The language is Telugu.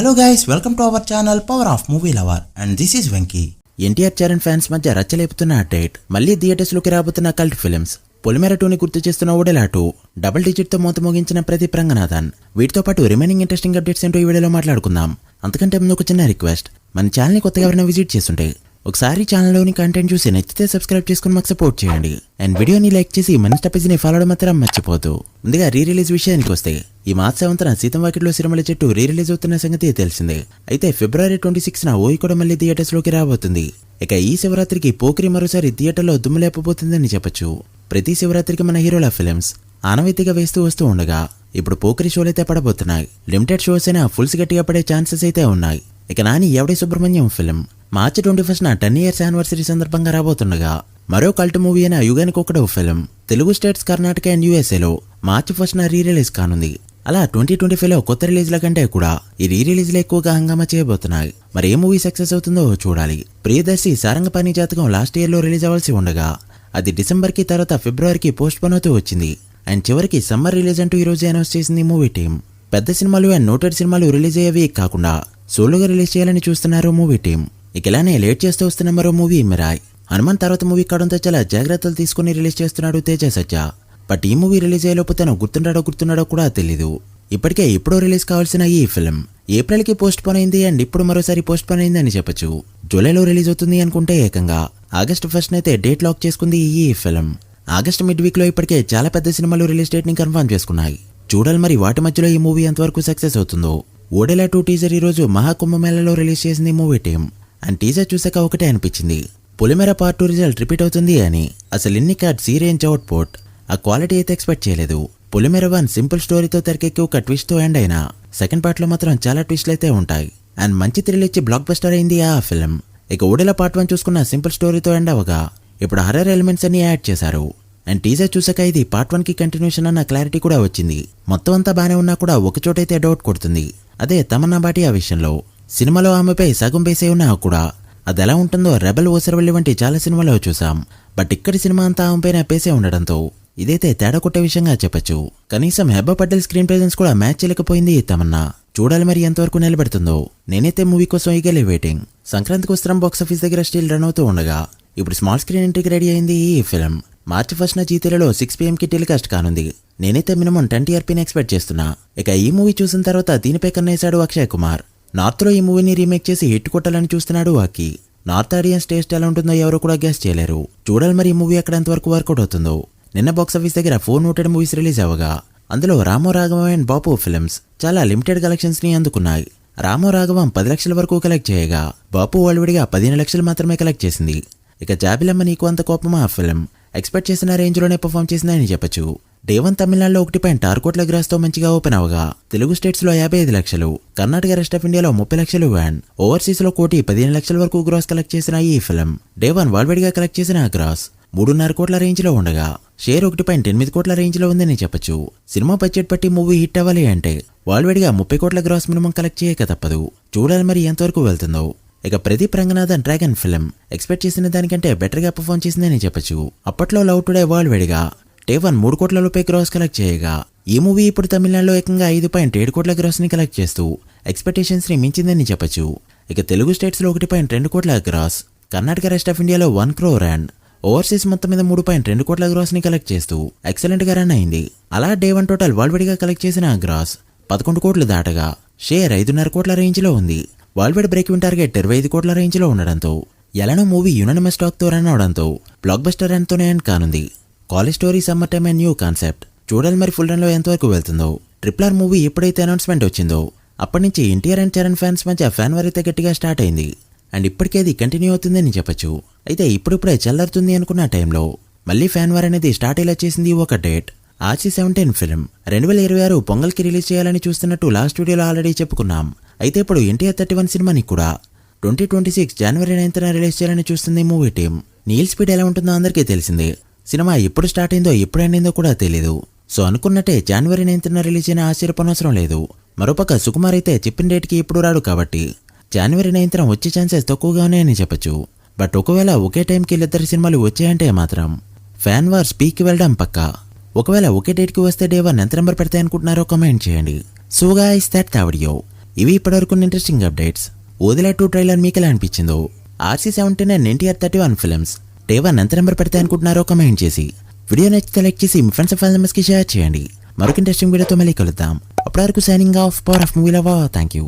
Hello guys, welcome to our channel power of movie lover and this is Venky. NTR Charan fans మధ్య రచ్చలేపుతున్న అప్డేట్, మళ్ళీ థియేటర్స్ లోకి రాబోతున్న కల్ట్ ఫిల్మ్స్. పొలిమేర 2ని గుర్తు చేస్తున్న ఓడెలా 2, డబుల్ డిజిట్ తో మోత మోగించిన ప్రదీప్ రంగనాథన్. వీటితో పాటు రిమైనింగ్ ఇంట్రెస్టింగ్ అప్డేట్స్ ఏంటో ఈ వీడియోలో మాట్లాడుకుందాం. అంతకంటే ముందు ఒక చిన్న రిక్వెస్ట్, మన ఛానల్ ని కొత్తగా ఎవరైనా విజిట్ చేస్తుంటే ఒకసారి ఛానల్లోని కంటెంట్ చూసి నచ్చితే సబ్స్క్రైబ్ చేసుకుని మాకు సపోర్ట్ చేయండి. అండ్ వీడియోని లైక్ చేసి మన స్టపేజ్ని ఫాలో మాత్రం మర్చిపోతూ. ముందుగా రీ రిలీజ్ విషయానికి వస్తే, ఈ మార్చ్ 7న సీతం వాకిట్లో సిరిమల చెట్టు రీ రిలీజ్ అవుతున్న సంగతి తెలిసిందే. అయితే ఫిబ్రవరి 26న ఓయి కూడా మళ్ళీ థియేటర్స్ లోకి రాబోతుంది. ఇక ఈ శివరాత్రికి పోకిరి మరోసారి థియేటర్లో దుమ్ము లేపబోతుందని చెప్పొచ్చు. ప్రతి శివరాత్రికి మన హీరోల ఫిల్మ్స్ ఆనవాయితీగా వేస్తూ వస్తూ ఉండగా ఇప్పుడు పోకిరి షోలైతే పడబోతున్నాయి. లిమిటెడ్ షోస్ అయినా ఫుల్స్ గట్టిగా పడే ఛాన్సెస్ అయితే ఉన్నాయి. ఇక నాని ఎవడే సుబ్రహ్మణ్యం ఫిల్మ్ మార్చి 21న 10 years యానివర్సరీ సందర్భంగా రాబోతుండగా, మరో కల్ట్ మూవీ అయిన Yuganiki Okkadu film Telugu states, Karnataka and యూఎస్ఏలో మార్చి 1న రీ రిలీజ్ కానుంది. అలా 2025లో కొత్త రిలీజ్ల కంటే కూడా ఈ రీ రిలీజ్లు ఎక్కువగా హంగామా చేయబోతున్నాయి. మరి ఏ మూవీ సక్సెస్ అవుతుందో చూడాలి. ప్రియదర్శి సారంగపాణి జాతకం లాస్ట్ ఇయర్లో రిలీజ్ అవ్వాల్సి ఉండగా అది డిసెంబర్కి తర్వాత ఫిబ్రవరికి పోస్ట్ పోన్ అవుతూ వచ్చింది. అండ్ చివరికి సమ్మర్ రిలీజ్ అంటూ ఈ రోజు అనౌన్స్ చేసింది మూవీ టీం. పెద్ద సినిమాలు అండ్ నోటెడ్ సినిమాలు రిలీజ్ అయ్యేవి కాకుండా సోలోగా రిలీజ్ చేయాలని చూస్తున్నారు మూవీ టీం. ఇక ఇలానే లేట్ చేస్తూ వస్తున్న మరో మూవీ మిరాయ్. హనుమాన్ తర్వాత మూవీ కావడంతో చాలా జాగ్రత్తలు తీసుకుని రిలీజ్ చేస్తున్నాడు తేజ సజ్జ. బట్ ఈ మూవీ రిలీజ్ అయ్యేలోపు తను గుర్తున్నాడో కూడా తెలీదు. ఇప్పటికే ఎప్పుడో రిలీజ్ కావాల్సిన ఈ ఫిల్మ్ ఏప్రిల్కి పోస్ట్ పోన్ అయింది అండ్ ఇప్పుడు మరోసారి పోస్ట్ పోన్ అయింది అని చెప్పొచ్చు. జూలైలో రిలీజ్ అవుతుంది అనుకుంటే ఏకంగా ఆగస్టు 1st అయితే డేట్ లాక్ చేసుకుంది ఈ ఫిల్మ్. ఆగస్ట్ మిడ్ వీక్ లో ఇప్పటికే చాలా పెద్ద సినిమాలు రిలీజ్ డేట్ ని కన్ఫర్మ్ చేసుకున్నాయి. చూడాలి మరి వాటి మధ్యలో ఈ మూవీ ఎంతవరకు సక్సెస్ అవుతుందో. ఓడెలా 2 టీజర్ ఈ రోజు మహాకుంభమేళలో రిలీజ్ చేసింది మూవీ టీం. అండ్ టీజర్ చూసాక ఒకటే అనిపించింది, పొలిమేర పార్ట్ 2 రిజల్ట్ రిపీట్ అవుతుంది అని. అసలు ఇన్ని కార్డ్స్ ఈ రేంజ్ అవుట్పుట్, ఆ క్వాలిటీ అయితే ఎక్స్పెక్ట్ చేయలేదు. పొలిమేర 1 సింపుల్ స్టోరీతో తెరకెక్కి ఒక ట్విస్ట్ తో ఎండ్ అయినా సెకండ్ పార్ట్ లో మాత్రం చాలా ట్విస్ట్లు అయితే ఉంటాయి. అండ్ మంచి థ్రిల్ ఇచ్చి బ్లాక్ బస్టర్ అయింది ఆ ఫిల్మ్. ఇక ఓడెలా పార్ట్ 1 చూసుకున్న సింపుల్ స్టోరీతో ఎండ్ అవగా ఇప్పుడు హర్రర్ ఎలిమెంట్స్ అన్ని యాడ్ చేశారు. అండ్ టీజర్ చూసాక ఇది పార్ట్ 1కి కంటిన్యూషన్ అన్న క్లారిటీ కూడా వచ్చింది. మొత్తం అంతా బానే ఉన్నా కూడా ఒకచోటైతే డౌట్ కొడుతుంది. అదే తమన్నా భాటియా విషయంలో. సినిమాలో ఆమెపై సగం బేసే ఉన్నా కూడా అది ఎలా ఉంటుందో రెబల్, ఓసరవెల్లి వంటి చాలా సినిమాలో చూసాం. బట్ ఇక్కడి సినిమా అంతా ఆమెపైన పేసే ఉండడంతో ఇదైతే తేడా కొట్టే విషయంగా చెప్పొచ్చు. కనీసం హెబ్బా పటేల్ స్క్రీన్ ప్రెజెన్స్ కూడా మ్యాచ్ చేయలేకపోయింది తమన్నా. చూడాలి మరి ఎంతవరకు నిలబెడుతుందో. నేనైతే మూవీ కోసం ఈగలే వెయిటింగ్. సంక్రాంతికి వస్త్రం బాక్సాఫీస్ దగ్గర స్టిల్ రన్ అవుతూ ఉండగా ఇప్పుడు స్మాల్ స్క్రీన్ ఎంట్రీకి రెడీ అయింది ఈ ఫిల్మ్. మార్చి 1న జీతేలలో 6 PM టెలికాస్ట్ కానుంది. నేనైతే మినిమం 10 TRPని ఎక్స్పెక్ట్ చేస్తున్నా. ఇక ఈ మూవీ చూసిన తర్వాత దీనిపై కన్నేశాడు అక్షయ్ కుమార్. నార్త్ లో ఈ మూవీని రీమేక్ చేసి హిట్ కొట్టాలని చూస్తున్నాడు వాకి. నార్త్ ఆడియన్స్ టేస్ట్ ఎలా ఉంటుందో ఎవరు కూడా గెస్ చేయలేరు. చూడాలి మరి ఈ మూవీ ఎక్కడ ఎంతవరకు వర్కౌట్ అవుతుందో. నిన్న బాక్సాఫీస్ దగ్గర 4 noted మూవీస్ రిలీజ్ అవ్వగా అందులో రామో రాఘవం అండ్ బాపు ఫిల్మ్స్ చాలా లిమిటెడ్ కలెక్షన్స్ ని అందుకున్నాయి. రామో రాఘవం 10 లక్షల వరకు కలెక్ట్ చేయగా బాపు వరల్డ్విడిగా 15 లక్షలు మాత్రమే కలెక్ట్ చేసింది. ఇక జాబిలమ్మ నీకు అంత కోపమా ఆ ఫిల్మ్ ఎక్స్పెక్ట్ చేసిన రేంజ్ లోనే పర్ఫామ్ చేసిందని చెప్పొచ్చు. డే 1 తమిళనాడులో 1.6 కోట్ల గ్రాస్ తో మంచిగా ఓపెన్ అవగా తెలుగు స్టేట్స్ లో 55 లక్షలు, కర్ణాటక, రెస్ట్ ఆఫ్ ఇండియాలో 30 లక్షలు అండ్ ఓవర్సీస్ లో 1,15 లక్షల వరకు గ్రాస్ కలెక్ట్ చేసిన ఈ ఫిల్మ్ డే 1 వరల్డ్ గా కలెక్ట్ చేసిన గ్రాస్ 3.5 కోట్ల రేంజ్ లో ఉండగా షేర్ 1.8 కోట్ల రేంజ్ లో ఉందని చెప్పొచ్చు. సినిమా బడ్జెట్ బట్టి మూవీ హిట్ అవ్వాలి అంటే వరల్డ్ గా 30 కోట్ల గ్రాస్ మినిమం కలెక్ట్ చేయక తప్పదు. చూడాలి మరి ఎంతవరకు వెళ్తుందో. ఇక Pradeep Ranganathan dragon film expect చేసిన దానికంటే బెటర్ గా పర్ఫామ్ చేసిందని చెప్పొచ్చు. అప్పట్లో లవ్ టుడే వరల్డ్ గా డే 1 3 కోట్ల రూపాయ గ్రాస్ కలెక్ట్ చేయగా ఈ మూవీ ఇప్పుడు తమిళనాడులో ఏకంగా 5.7 కోట్ల గ్రాస్ ని కలెక్ట్ చేస్తూ ఎక్స్పెక్టేషన్స్ ని మించిందని చెప్పొచ్చు. ఇక తెలుగు స్టేట్స్ లో 1.2 కోట్ల గ్రాస్, కర్ణాటక, రెస్ట్ ఆఫ్ ఇండియాలో 1 crore అండ్ ఓవర్సీస్ మొత్తం మీద 3.2 కోట్ల గ్రాస్ ని కలెక్ట్ చేస్తూ ఎక్సలెంట్ గా రన్ అయింది. అలా డే 1 టోటల్ వరల్డ్ గా కలెక్ట్ చేసిన గ్రాస్ 11 కోట్లు దాటగా షేర్ 5.5 కోట్ల రేంజ్ లో ఉంది. వరల్డ్ బ్రేక్ ఇన్ టార్గెట్ 25 కోట్ల రేంజ్ లో ఉండడంతో ఎలానో మూవీ యునానిమస్ టాక్ తో రన్ అవడంతో బ్లాక్ బస్టర్ రన్ తోనే ఎండ్ కానుంది. College story, summer time and new concept. చూడాలి మరి ఫుల్ రన్ లో ఎంతవరకు వెళ్తుందో. RRR మూవీ ఎప్పుడైతే అనౌన్స్మెంట్ వచ్చిందో అప్పటి నుంచి ఎన్టీఆర్ అండ్ చరణ్ ఫ్యాన్స్ మధ్య ఫ్యాన్ వార్ అయితే గట్టిగా స్టార్ట్ అయింది. అండ్ ఇప్పటికే అది కంటిన్యూ అవుతుందని చెప్పొచ్చు. అయితే ఇప్పుడిప్పుడే చల్లారుతుంది అనుకున్న టైంలో మళ్ళీ ఫ్యాన్ వార్ అనేది స్టార్ట్ ఇలా చేసింది ఒక డేట్. ఆర్చి 17 ఫిల్మ్ 2026 పొంగల్కి రిలీజ్ చేయాలని చూస్తున్నట్టు లాస్ట్ వీడియోలో ఆల్రెడీ చెప్పుకున్నాం. అయితే ఇప్పుడు ఎన్టీఆర్ 31 సినిమాని కూడా 2026 జనవరి 9న రిలీజ్ చేయాలని చూస్తుంది మూవీ టీం. నీల్ స్పీడ్ ఎలా ఉంటుందో అందరికీ తెలిసిందే. సినిమా ఎప్పుడు స్టార్ట్ అయిందో ఎప్పుడు ఎండిందో కూడా తెలీదు. సో అనుకున్నట్టే జనవరి 9న రిలీజ్ అయిన ఆశ్చర్యపోనవసరం లేదు. మరోపక్క సుకుమార్ అయితే చెప్పిన డేట్ కి ఇప్పుడు రాడు కాబట్టి జనవరి 9న వచ్చే ఛాన్సెస్ తక్కువగా ఉన్నాయని చెప్పొచ్చు. బట్ ఒకవేళ ఒకే టైంకి వీళ్ళిద్దరి సినిమాలు వచ్చాయంటే మాత్రం ఫ్యాన్ వార్ స్పీక్ వెళ్ళడం పక్కా. ఒకవేళ ఒకే డేట్ కి వస్తే డే 1 ఎంత నెంబర్ పెడతాయి అనుకుంటున్నారో కామెంట్ చేయండి. So guys, that's the video. ఇవి ఇప్పటివరకు ఇంట్రెస్టింగ్ అప్డేట్స్. ఓదిలా 2 ట్రైలర్ మీకు ఎలా అనిపించిందో? RC79 NTR 31 ఫిల్మ్స్ డే 1 ఎంత నెంబర్ పెడతాయి అనుకుంటున్నారో కమెంట్ చేసి, వీడియో నచ్చితే లైక్ చేసి మీ ఫ్రెండ్స్ అండ్ ఫ్యామిలీ మెంబర్స్కి షేర్ చేయండి. మరొక ఇంట్రెస్టింగ్ వీడియోతో మళ్ళీ కలుద్దాం. అప్పటి వరకు signing off, power of movie lover. Thank you.